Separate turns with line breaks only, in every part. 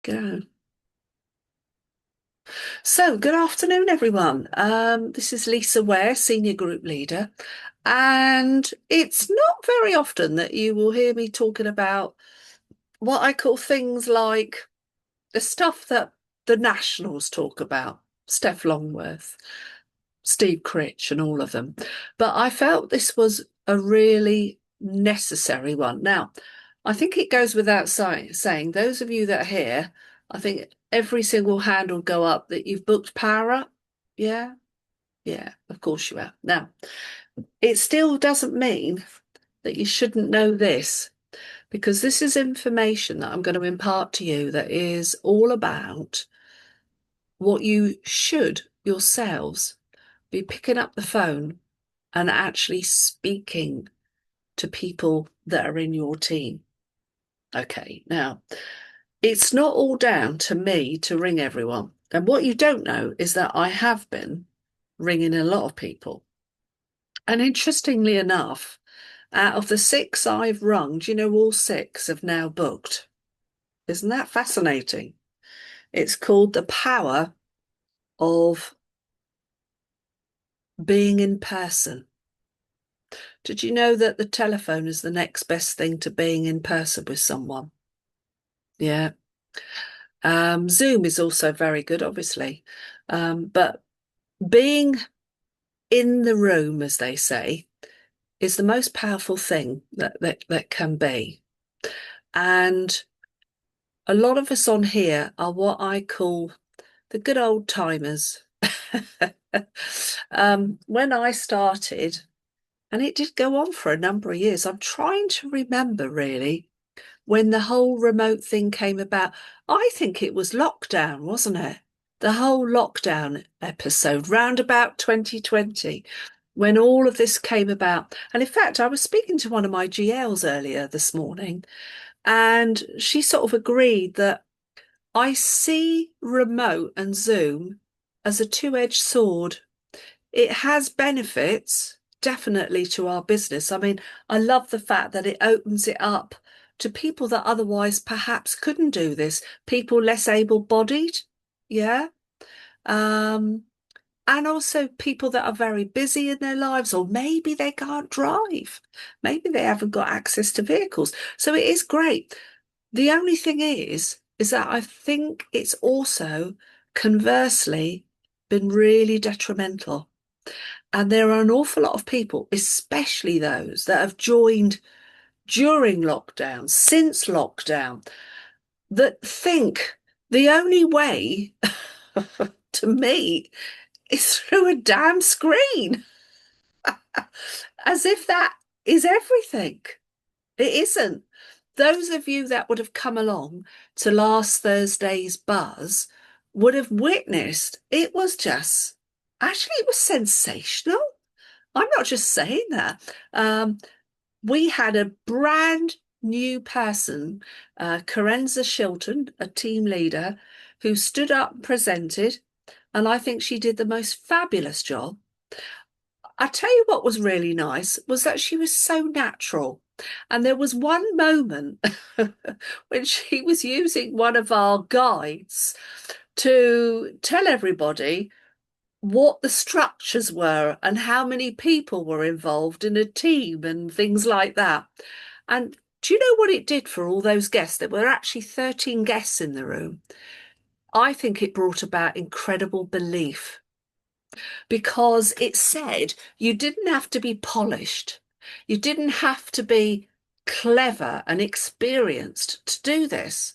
Go. So, good afternoon, everyone. This is Lisa Ware, Senior Group Leader, and it's not very often that you will hear me talking about what I call things like the stuff that the Nationals talk about, Steph Longworth, Steve Critch, and all of them. But I felt this was a really necessary one. Now, I think it goes without saying, those of you that are here, I think every single hand will go up that you've booked Power Up. Yeah, yeah, of course you have. Now, it still doesn't mean that you shouldn't know this, because this is information that I'm going to impart to you that is all about what you should yourselves be picking up the phone and actually speaking to people that are in your team. Okay, now it's not all down to me to ring everyone. And what you don't know is that I have been ringing a lot of people. And interestingly enough, out of the six I've rung, do you know all six have now booked? Isn't that fascinating? It's called the power of being in person. Did you know that the telephone is the next best thing to being in person with someone? Yeah. Zoom is also very good, obviously. But being in the room, as they say, is the most powerful thing that can be. And a lot of us on here are what I call the good old timers. When I started, and it did go on for a number of years, I'm trying to remember really when the whole remote thing came about. I think it was lockdown, wasn't it? The whole lockdown episode, round about 2020, when all of this came about. And in fact, I was speaking to one of my GLs earlier this morning, and she sort of agreed that I see remote and Zoom as a two-edged sword. It has benefits, definitely, to our business. I mean, I love the fact that it opens it up to people that otherwise perhaps couldn't do this, people less able-bodied, yeah. Um, and also people that are very busy in their lives, or maybe they can't drive, maybe they haven't got access to vehicles. So it is great. The only thing is that I think it's also conversely been really detrimental. And there are an awful lot of people, especially those that have joined during lockdown, since lockdown, that think the only way to meet is through a damn screen, as if that is everything. It isn't. Those of you that would have come along to last Thursday's buzz would have witnessed it was just, actually, it was sensational. I'm not just saying that. We had a brand new person, Carenza Shilton, a team leader, who stood up and presented, and I think she did the most fabulous job. I tell you what was really nice was that she was so natural. And there was one moment when she was using one of our guides to tell everybody what the structures were and how many people were involved in a team and things like that. And do you know what it did for all those guests? There were actually 13 guests in the room. I think it brought about incredible belief, because it said you didn't have to be polished. You didn't have to be clever and experienced to do this.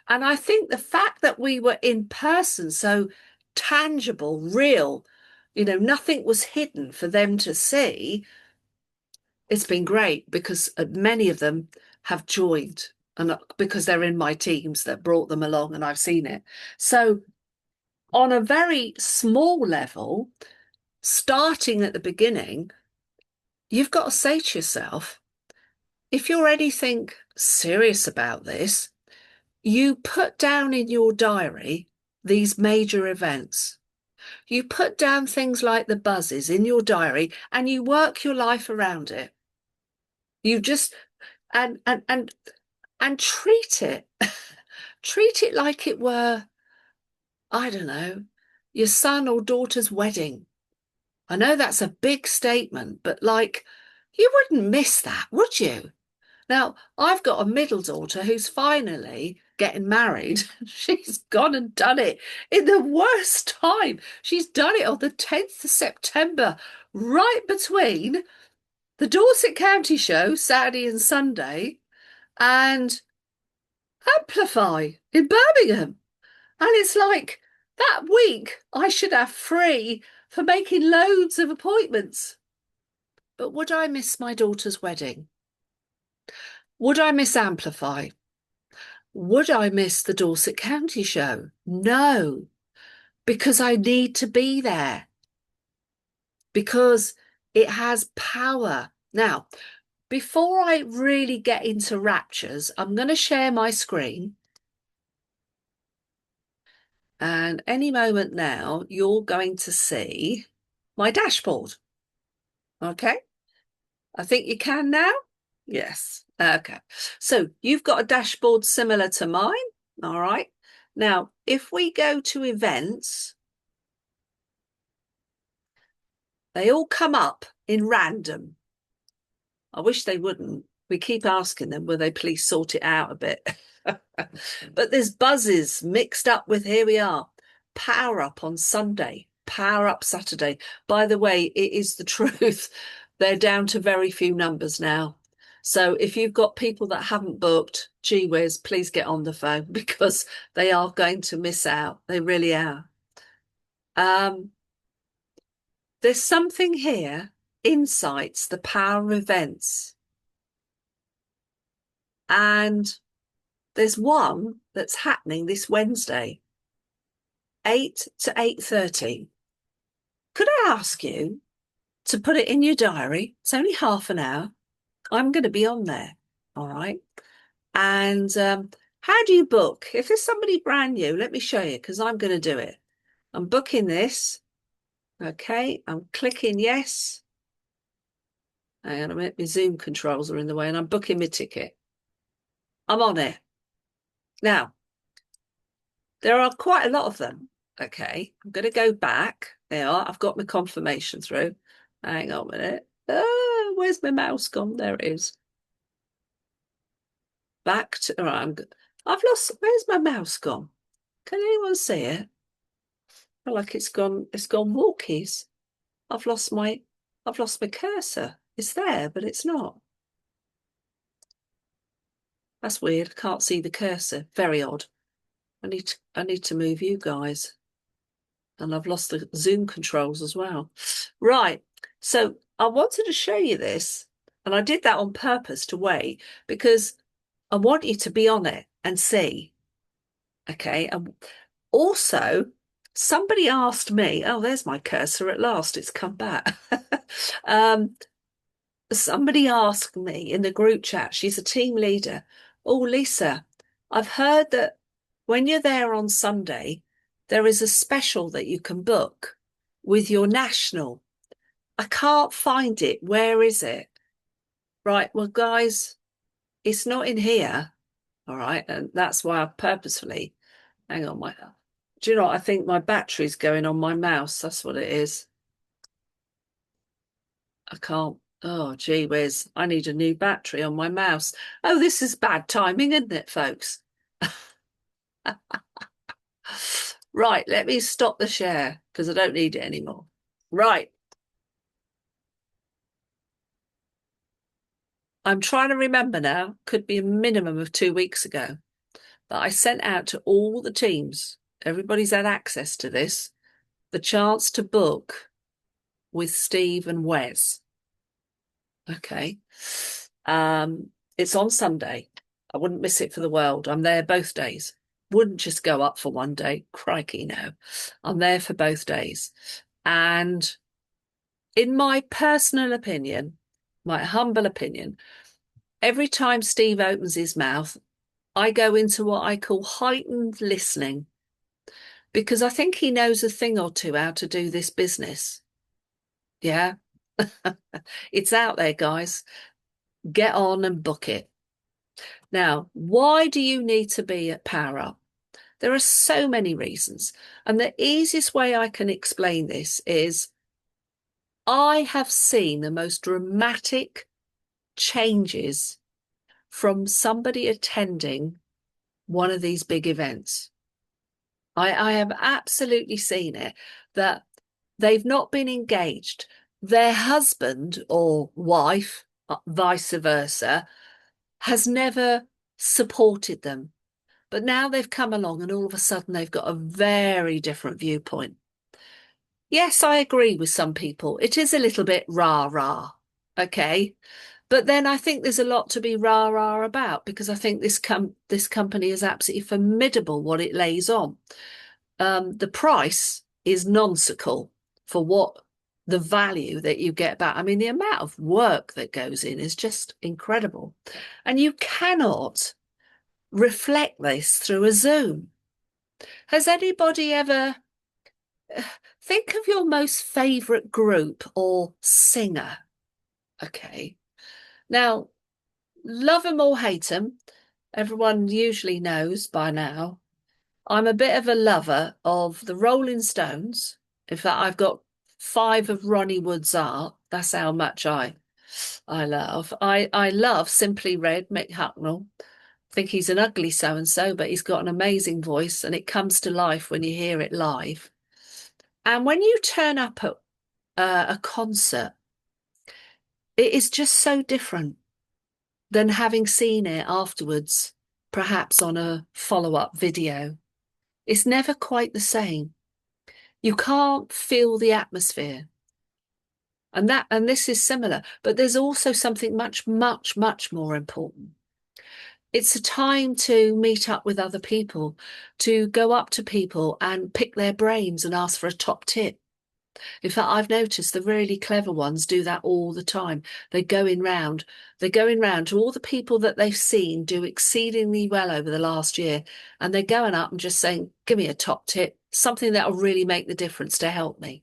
And I think the fact that we were in person, so tangible, real, nothing was hidden for them to see, it's been great, because many of them have joined, and because they're in my teams that brought them along and I've seen it. So on a very small level, starting at the beginning, you've got to say to yourself, if you're anything serious about this, you put down in your diary these major events. You put down things like the buzzes in your diary and you work your life around it. You just and treat it Treat it like it were, I don't know, your son or daughter's wedding. I know that's a big statement, but like, you wouldn't miss that, would you? Now, I've got a middle daughter who's finally getting married. She's gone and done it in the worst time. She's done it on the 10th of September, right between the Dorset County Show, Saturday and Sunday, and Amplify in Birmingham. And it's like that week I should have free for making loads of appointments. But would I miss my daughter's wedding? Would I miss Amplify? Would I miss the Dorset County Show? No, because I need to be there because it has power. Now, before I really get into raptures, I'm going to share my screen. And any moment now, you're going to see my dashboard. Okay. I think you can now. Yes. Okay. So you've got a dashboard similar to mine. All right. Now, if we go to events, they all come up in random. I wish they wouldn't. We keep asking them, will they please sort it out a bit? But there's buzzes mixed up with, here we are, power up on Sunday, power up Saturday. By the way, it is the truth. They're down to very few numbers now. So if you've got people that haven't booked, gee whiz, please get on the phone because they are going to miss out. They really are. There's something here, insights, the power of events. And there's one that's happening this Wednesday, 8 to 8:30. Could I ask you to put it in your diary? It's only half an hour. I'm going to be on there. All right. And how do you book? If there's somebody brand new, let me show you because I'm going to do it. I'm booking this. Okay. I'm clicking yes. Hang on a minute. My Zoom controls are in the way and I'm booking my ticket. I'm on it. Now, there are quite a lot of them. Okay. I'm going to go back. There are. I've got my confirmation through. Hang on a minute. Oh, where's my mouse gone? There it is. Back to, all right, I've lost, where's my mouse gone? Can anyone see it? I feel like it's gone walkies. I've lost my cursor. It's there, but it's not. That's weird. I can't see the cursor. Very odd. I need to move you guys. And I've lost the Zoom controls as well. Right. So I wanted to show you this, and I did that on purpose to wait because I want you to be on it and see. Okay. And also, somebody asked me, oh, there's my cursor at last. It's come back. Somebody asked me in the group chat, she's a team leader. Oh, Lisa, I've heard that when you're there on Sunday, there is a special that you can book with your national. I can't find it. Where is it? Right. Well, guys, it's not in here. All right. And that's why I purposefully, hang on, do you know what? I think my battery's going on my mouse. That's what it is. I can't. Oh, gee whiz. I need a new battery on my mouse. Oh, this is bad timing, isn't it, folks? Right, let me stop the share because I don't need it anymore. Right. I'm trying to remember now. Could be a minimum of 2 weeks ago. But I sent out to all the teams, everybody's had access to this, the chance to book with Steve and Wes. Okay. It's on Sunday. I wouldn't miss it for the world. I'm there both days. Wouldn't just go up for one day. Crikey, no. I'm there for both days. And in my personal opinion, my humble opinion, every time Steve opens his mouth, I go into what I call heightened listening because I think he knows a thing or two how to do this business. Yeah. It's out there, guys. Get on and book it. Now, why do you need to be at Power Up? There are so many reasons. And the easiest way I can explain this is I have seen the most dramatic changes from somebody attending one of these big events. I have absolutely seen it, that they've not been engaged. Their husband or wife, vice versa, has never supported them. But now they've come along and all of a sudden they've got a very different viewpoint. Yes, I agree with some people. It is a little bit rah-rah, okay? But then I think there's a lot to be rah-rah about, because I think this company is absolutely formidable what it lays on. The price is nonsensical for what the value that you get back. I mean, the amount of work that goes in is just incredible. And you cannot reflect this through a Zoom. Has anybody ever think of your most favorite group or singer? Okay. Now, love them or hate them, everyone usually knows by now, I'm a bit of a lover of the Rolling Stones. In fact, I've got 5 of Ronnie Wood's art. That's how much I love. I love Simply Red, Mick Hucknall. I think he's an ugly so-and-so, but he's got an amazing voice and it comes to life when you hear it live. And when you turn up at a concert, it is just so different than having seen it afterwards, perhaps on a follow-up video. It's never quite the same. You can't feel the atmosphere. And this is similar, but there's also something much, much, much more important. It's a time to meet up with other people, to go up to people and pick their brains and ask for a top tip. In fact, I've noticed the really clever ones do that all the time. They're going round to all the people that they've seen do exceedingly well over the last year, and they're going up and just saying, give me a top tip, something that will really make the difference to help me.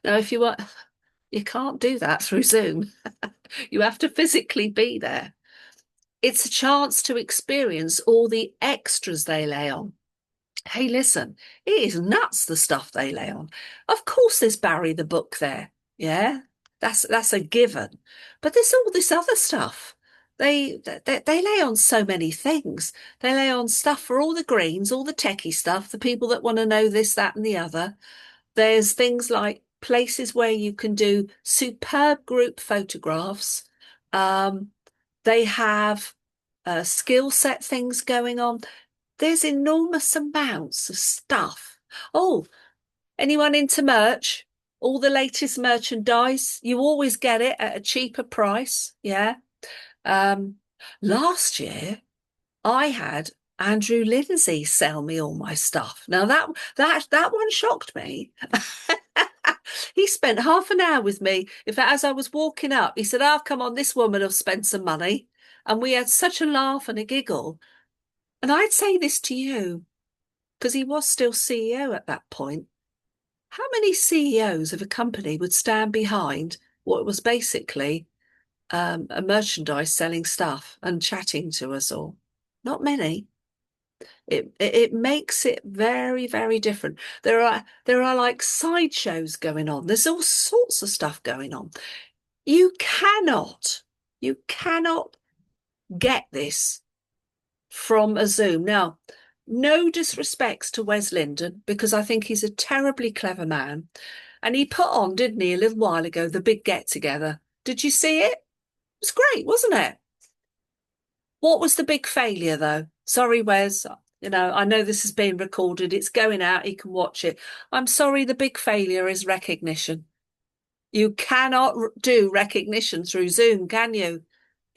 Now, if you want, you can't do that through Zoom. You have to physically be there. It's a chance to experience all the extras they lay on. Hey, listen, it is nuts the stuff they lay on. Of course, there's Barry the book there. Yeah, that's a given. But there's all this other stuff. They lay on so many things. They lay on stuff for all the greens, all the techie stuff, the people that want to know this, that, and the other. There's things like places where you can do superb group photographs. They have skill set things going on. There's enormous amounts of stuff. Oh, anyone into merch? All the latest merchandise. You always get it at a cheaper price. Yeah. Last year, I had Andrew Lindsay sell me all my stuff. Now that one shocked me. He spent half an hour with me. In fact, as I was walking up, he said, "Oh, come on, this woman will spend some money." And we had such a laugh and a giggle. And I'd say this to you, because he was still CEO at that point. How many CEOs of a company would stand behind what was basically a merchandise selling stuff and chatting to us all? Not many. It makes it very, very different. There are like sideshows going on. There's all sorts of stuff going on. You cannot get this from a Zoom. Now, no disrespects to Wes Linden, because I think he's a terribly clever man. And he put on, didn't he, a little while ago, the big get together. Did you see it? It was great, wasn't it? What was the big failure, though? Sorry, Wes. I know this is being recorded. It's going out. You can watch it. I'm sorry, the big failure is recognition. You cannot do recognition through Zoom, can you?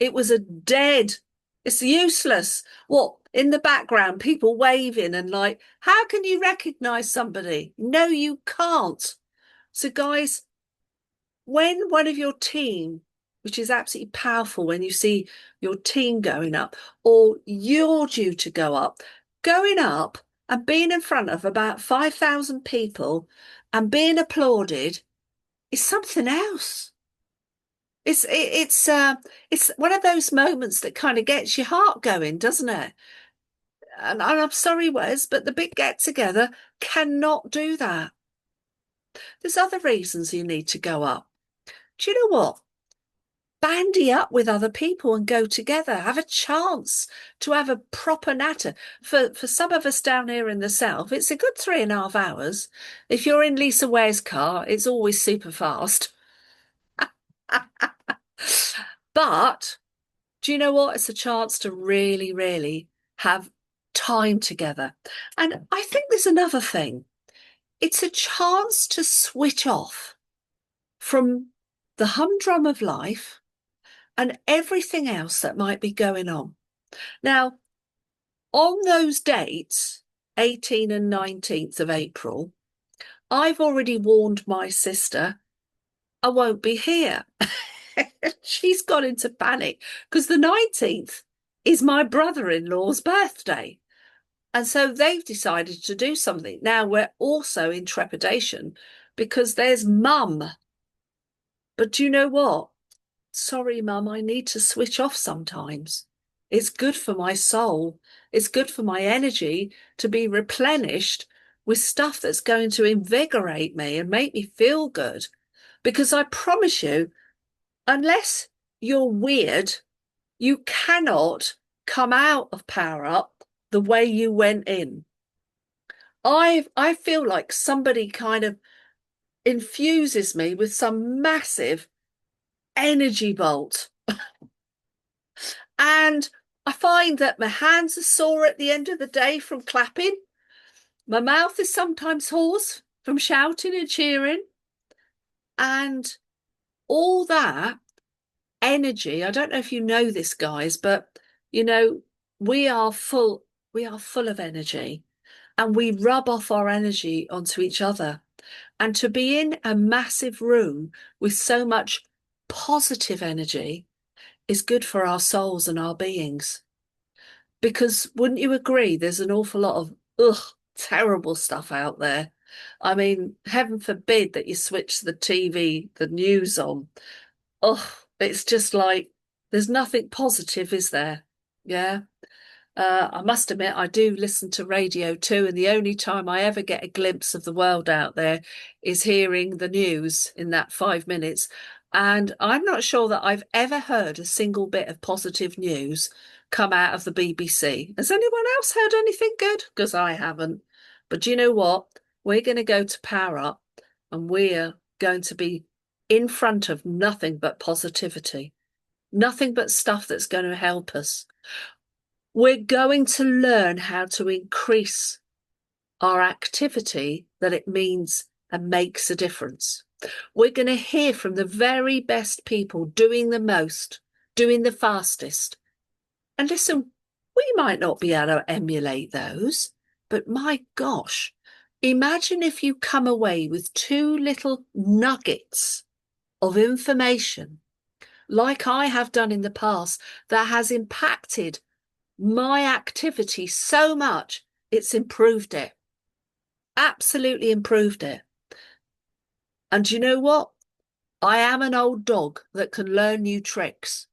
It was it's useless. What, in the background, people waving and like, how can you recognize somebody? No, you can't. So guys, when one of your team, which is absolutely powerful when you see your team going up or you're due to go up, going up and being in front of about 5,000 people and being applauded is something else. It's one of those moments that kind of gets your heart going, doesn't it? And I'm sorry, Wes, but the big get together cannot do that. There's other reasons you need to go up. Do you know what? Bandy up with other people and go together. Have a chance to have a proper natter. For some of us down here in the south, it's a good 3.5 hours. If you're in Lisa Ware's car, it's always super fast. But do you know what? It's a chance to really, really have time together. And I think there's another thing. It's a chance to switch off from the humdrum of life and everything else that might be going on. Now, on those dates, 18th and 19th of April, I've already warned my sister I won't be here. She's gone into panic because the 19th is my brother-in-law's birthday. And so they've decided to do something. Now we're also in trepidation because there's mum. But do you know what? Sorry, mum, I need to switch off sometimes. It's good for my soul. It's good for my energy to be replenished with stuff that's going to invigorate me and make me feel good. Because I promise you, unless you're weird, you cannot come out of Power Up the way you went in. I feel like somebody kind of infuses me with some massive energy bolt. And I find that my hands are sore at the end of the day from clapping. My mouth is sometimes hoarse from shouting and cheering. And all that energy, I don't know if you know this, guys, but you know, we are full of energy and we rub off our energy onto each other. And to be in a massive room with so much positive energy is good for our souls and our beings. Because wouldn't you agree, there's an awful lot of terrible stuff out there. I mean, heaven forbid that you switch the TV, the news on. It's just like there's nothing positive, is there? Yeah. I must admit, I do listen to radio too, and the only time I ever get a glimpse of the world out there is hearing the news in that 5 minutes. And I'm not sure that I've ever heard a single bit of positive news come out of the BBC. Has anyone else heard anything good? Because I haven't. But do you know what? We're going to go to Power Up and we're going to be in front of nothing but positivity, nothing but stuff that's going to help us. We're going to learn how to increase our activity that it means and makes a difference. We're going to hear from the very best people doing the most, doing the fastest. And listen, we might not be able to emulate those, but my gosh, imagine if you come away with 2 little nuggets of information, like I have done in the past, that has impacted my activity so much, it's improved it. Absolutely improved it. And you know what? I am an old dog that can learn new tricks.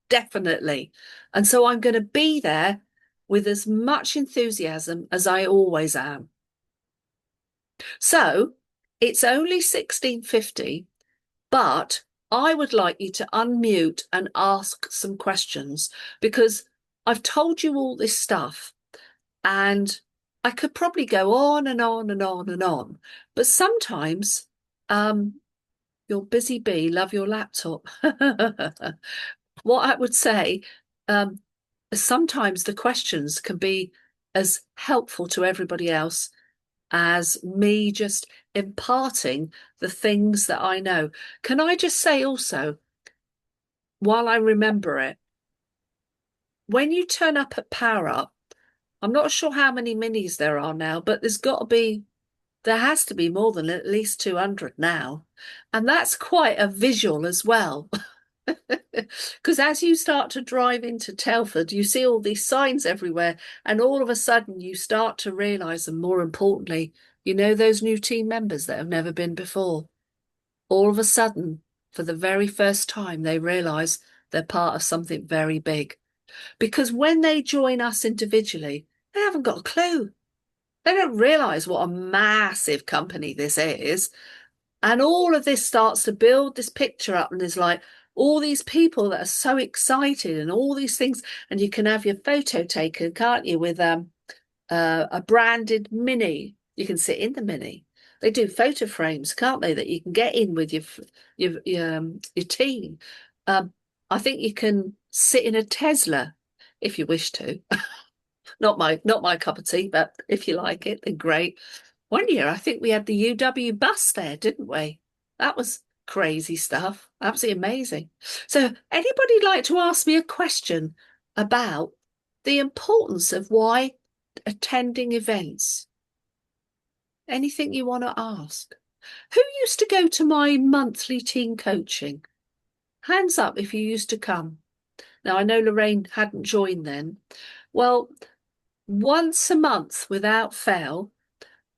Definitely. And so I'm going to be there with as much enthusiasm as I always am. So it's only 16:50, but I would like you to unmute and ask some questions because I've told you all this stuff and I could probably go on and on and on and on. But sometimes you're busy bee, love your laptop. What I would say, sometimes the questions can be as helpful to everybody else as me just imparting the things that I know. Can I just say also, while I remember it, when you turn up at Power Up, I'm not sure how many minis there are now, but there has to be more than at least 200 now. And that's quite a visual as well. Because as you start to drive into Telford, you see all these signs everywhere, and all of a sudden you start to realise, and more importantly, you know, those new team members that have never been before. All of a sudden, for the very first time, they realise they're part of something very big. Because when they join us individually, they haven't got a clue. They don't realize what a massive company this is. And all of this starts to build this picture up, and there's like all these people that are so excited and all these things. And you can have your photo taken, can't you, with a branded mini. You can sit in the mini. They do photo frames, can't they, that you can get in with your team. Um, I think you can sit in a Tesla if you wish to. Not my cup of tea, but if you like it, then great. One year, I think we had the UW bus there, didn't we? That was crazy stuff. Absolutely amazing. So, anybody like to ask me a question about the importance of why attending events? Anything you want to ask? Who used to go to my monthly team coaching? Hands up if you used to come. Now, I know Lorraine hadn't joined then. Well, once a month without fail,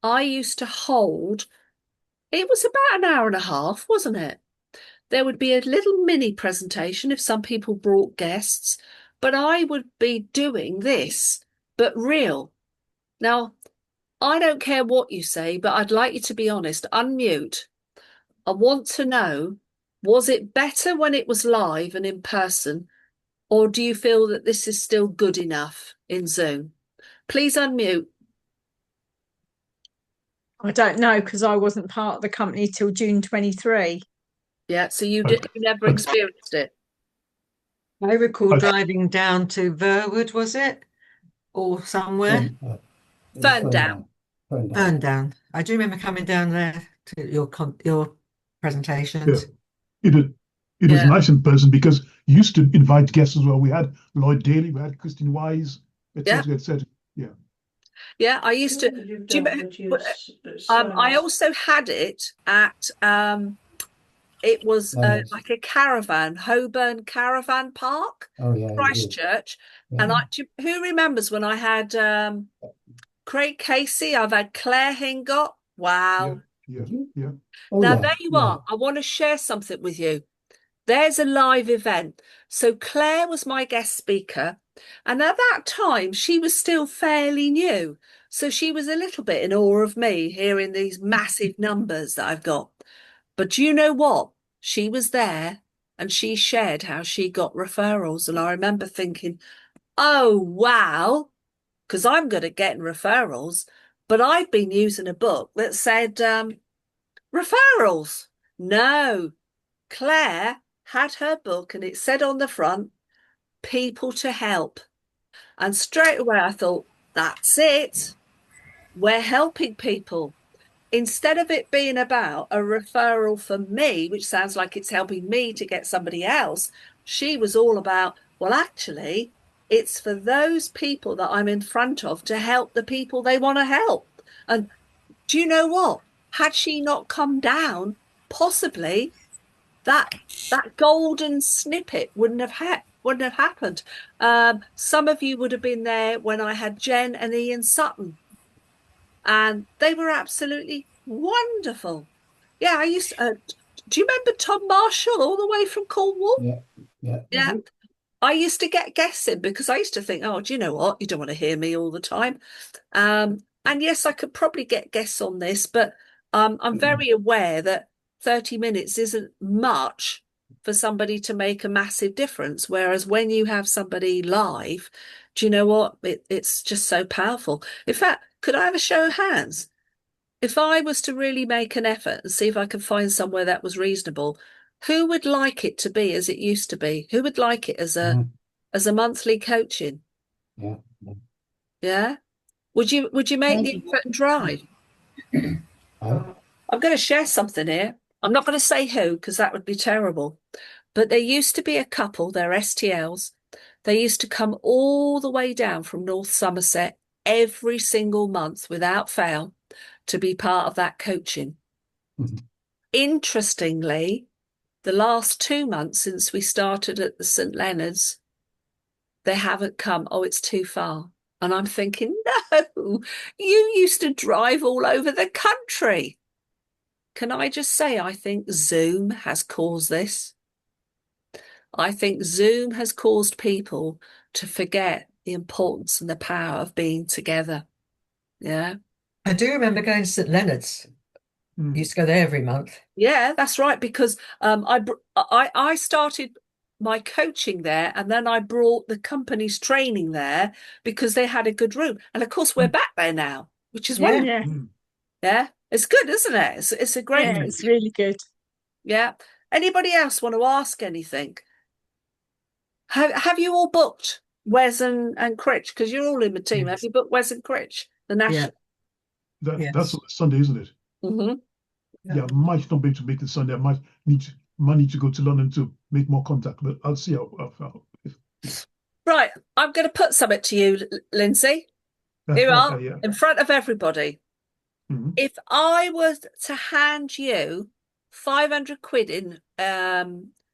I used to hold, it was about an hour and a half, wasn't it? There would be a little mini presentation if some people brought guests, but I would be doing this, but real. Now, I don't care what you say, but I'd like you to be honest. Unmute. I want to know, was it better when it was live and in person, or do you feel that this is still good enough in Zoom? Please unmute.
I don't know because I wasn't part of the company till June 23.
Yeah, so you never experienced it.
I recall driving down to Verwood, was it? Or somewhere?
Phone down.
Ferndown. I do remember coming down there to your presentations.
Yeah, it was
Yeah,
nice in person because you used to invite guests as well. We had Lloyd Daly, we had Christine Wise,
yeah,
etc., etc. Yeah.
yeah. I used to. Do I also had it at it was like a caravan, Holborn Caravan Park,
Oh yeah, you did.
Christchurch. And
Yeah.
who remembers when I had Craig Casey? I've had Claire Hingott.
Yeah,
Wow.
yeah,
Did you?
yeah.
Oh
Now
yeah,
there you
yeah.
are. I want to share something with you. There's a live event. So Claire was my guest speaker. And at that time, she was still fairly new. So she was a little bit in awe of me hearing these massive numbers that I've got. But do you know what? She was there and she shared how she got referrals. And I remember thinking, oh, wow, because I'm good at getting referrals. But I'd been using a book that said referrals. No, Claire had her book and it said on the front, people to help. And straight away I thought, that's it. We're helping people. Instead of it being about a referral for me, which sounds like it's helping me to get somebody else, she was all about, well, actually, it's for those people that I'm in front of to help the people they want to help. And do you know what? Had she not come down, possibly that golden snippet wouldn't have happened. Some of you would have been there when I had Jen and Ian Sutton, and they were absolutely wonderful. Yeah, I used to, do you remember Tom Marshall all the way from Cornwall?
Yeah, yeah.
Yeah. I used to get guessing because I used to think, oh, do you know what? You don't want to hear me all the time. And yes, I could probably get guests on this, but I'm very aware that 30 minutes isn't much for somebody to make a massive difference. Whereas when you have somebody live, do you know what? It's just so powerful. In fact, could I have a show of hands? If I was to really make an effort and see if I could find somewhere that was reasonable, who would like it to be as it used to be? Who would like it
Mm,
as a monthly coaching?
yeah, yeah.
Yeah? Would you make the
Maybe.
effort and drive?
Oh,
I'm going to share something here. I'm not going to say who because that would be terrible. But there used to be a couple, they're STLs. They used to come all the way down from North Somerset every single month without fail to be part of that coaching.
mhm.
Interestingly, the last 2 months since we started at the St. Leonard's, they haven't come. Oh, it's too far. And I'm thinking, no, you used to drive all over the country. Can I just say, I think Zoom has caused this. I think Zoom has caused people to forget the importance and the power of being together. Yeah.
I do remember going to St Leonard's.
Mm.
Used to go there every month.
Yeah, that's right. Because I started my coaching there, and then I brought the company's training there because they had a good room. And of course, we're back there now, which is
Yeah.
wonderful.
Yeah,
Mm.
Yeah, it's good, isn't it? It's a great.
yeah, it's really good.
Yeah. Anybody else want to ask anything? Have you all booked Wes and Critch? Because you're all in the team. Have
Yes.
you booked Wes and Critch, the national?
That's
Yes.
on Sunday, isn't it?
Hmm.
Yeah, I might not be able to make it Sunday. I might need to go to London to make more contact, but I'll see if
Right. I'm going to put something to you, Lindsay. Here you are,
yeah.
in front of everybody.
Mhm.
If I was to hand you 500 quid in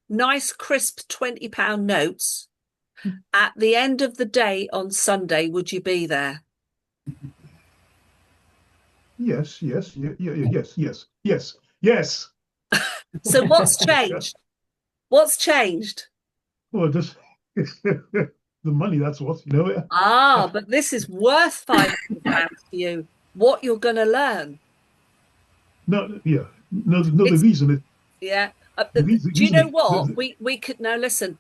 nice, crisp £20 notes at the end of the day on Sunday, would you be there?
Yes, yes.
So what's changed? What's changed?
Well, just the money, that's what,
Ah, but this is worth £500 to you. What you're going to learn.
No, yeah. No, the
It's
reason it
yeah.
the
Do you
reason
know
it
what? We could now listen.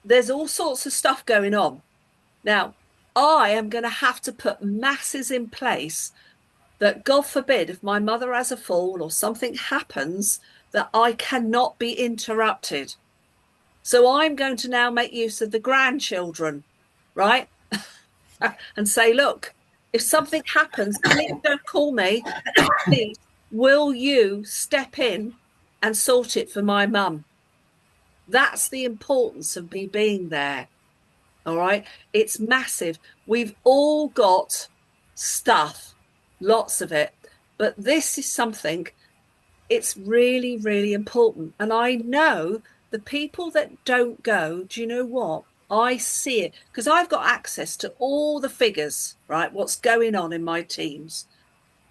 There's all sorts of stuff going on. Now, I am going to have to put masses in place that, God forbid, if my mother has a fall or something happens, that I cannot be interrupted. So I'm going to now make use of the grandchildren, right? And say, look, if something happens, please don't call me. Please, will you step in and sort it for my mum? That's the importance of me being there. All right. It's massive. We've all got stuff, lots of it. But this is something, it's really, really important. And I know the people that don't go, do you know what? I see it because I've got access to all the figures, right? What's going on in my teams.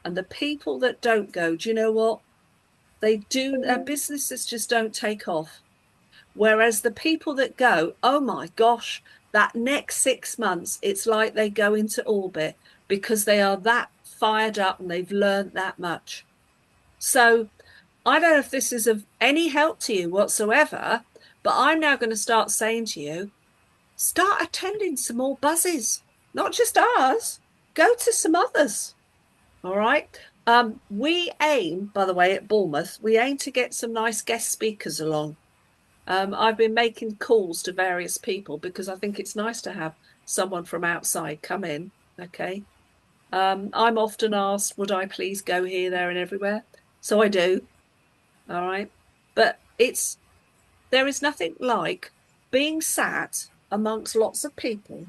And the people that don't go, do you know what? Their businesses just don't take off. Whereas the people that go, oh my gosh, that next 6 months, it's like they go into orbit because they are that fired up and they've learned that much. So I don't know if this is of any help to you whatsoever, but I'm now going to start saying to you, start attending some more buzzes, not just ours, go to some others. All right. We aim, by the way, at Bournemouth, we aim to get some nice guest speakers along. I've been making calls to various people because I think it's nice to have someone from outside come in. Okay. I'm often asked, would I please go here, there, and everywhere? So I do. All right. But there is nothing like being sat amongst lots of people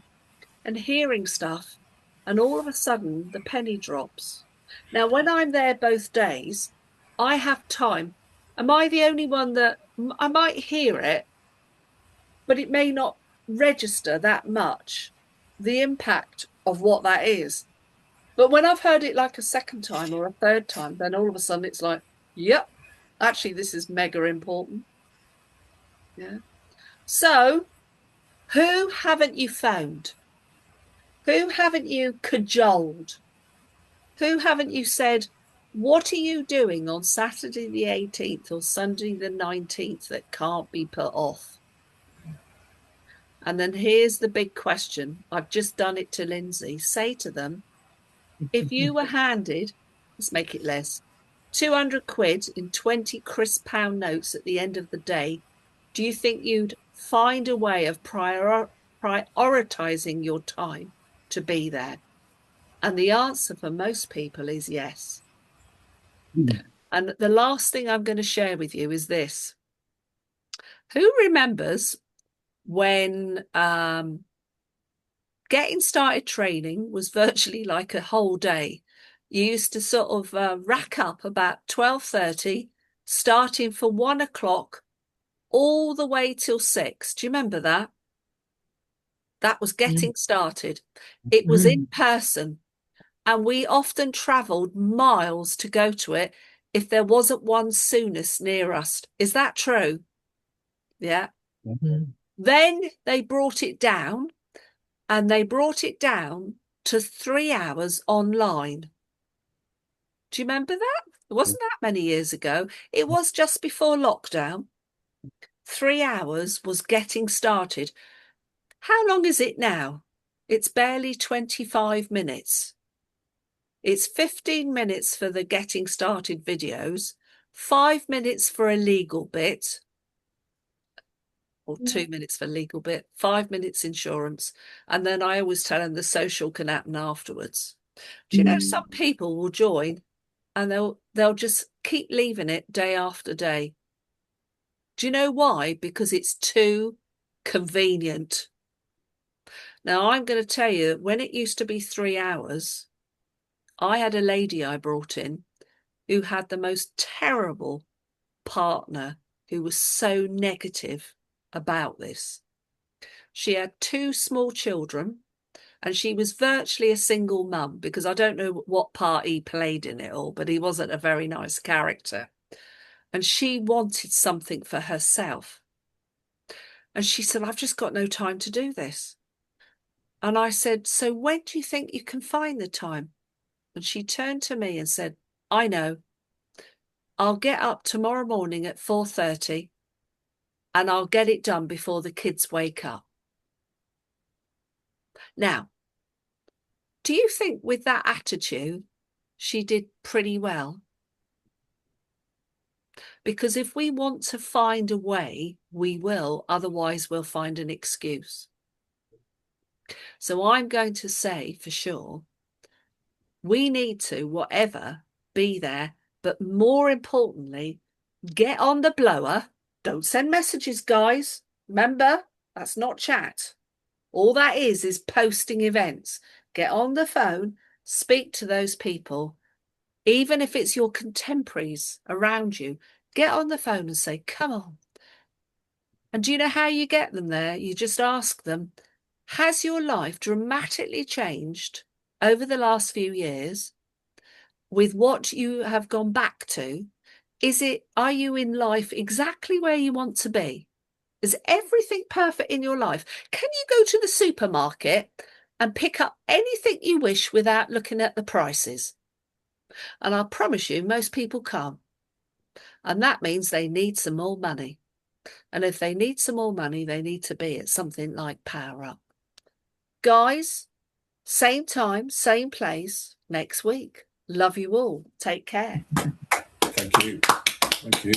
and hearing stuff, and all of a sudden the penny drops. Now, when I'm there both days, I have time. Am I the only one that I might hear it, but it may not register that much the impact of what that is? But when I've heard it like a second time or a third time, then all of a sudden it's like, yep, actually, this is mega important. Yeah. So, who haven't you phoned? Who haven't you cajoled? Who haven't you said, what are you doing on Saturday the 18th or Sunday the 19th that can't be put off? And then here's the big question. I've just done it to Lindsay. Say to them, if you were handed, let's make it less, 200 quid in 20 crisp pound notes at the end of the day, do you think you'd find a way of prioritizing your time to be there? And the answer for most people is yes. And the last thing I'm going to share with you is this. Who remembers when getting started training was virtually like a whole day? You used to sort of rack up about 12:30, starting for 1 o'clock all the way till 6. Do you remember that? That was getting started. It was in person, and we often travelled miles to go to it if there wasn't one soonest near us. Is that true? Yeah. Then they brought it down, and they brought it down to 3 hours online. Do you remember that? It wasn't that many years ago. It was just before lockdown. 3 hours was getting started. How long is it now? It's barely 25 minutes. It's 15 minutes for the getting started videos, 5 minutes for a legal bit, or 2 minutes for legal bit, 5 minutes insurance. And then I always tell them the social can happen afterwards. Do you know some people will join and they'll just keep leaving it day after day. Do you know why? Because it's too convenient. Now, I'm going to tell you, when it used to be 3 hours, I had a lady I brought in who had the most terrible partner who was so negative about this. She had 2 small children, and she was virtually a single mum, because I don't know what part he played in it all, but he wasn't a very nice character. And she wanted something for herself. And she said, I've just got no time to do this. And I said, so when do you think you can find the time? And she turned to me and said, I know. I'll get up tomorrow morning at 4:30 and I'll get it done before the kids wake up. Now, do you think with that attitude, she did pretty well? Because if we want to find a way, we will. Otherwise, we'll find an excuse. So I'm going to say for sure, we need to, whatever, be there. But more importantly, get on the blower. Don't send messages, guys. Remember, that's not chat. All that is posting events. Get on the phone, speak to those people. Even if it's your contemporaries around you, get on the phone and say, come on. And do you know how you get them there? You just ask them, has your life dramatically changed over the last few years with what you have gone back to? Are you in life exactly where you want to be? Is everything perfect in your life? Can you go to the supermarket and pick up anything you wish without looking at the prices? And I promise you, most people can't. And that means they need some more money. And if they need some more money, they need to be at something like Power Up. Guys, same time, same place next week. Love you all. Take care.
Thank you. Thank you.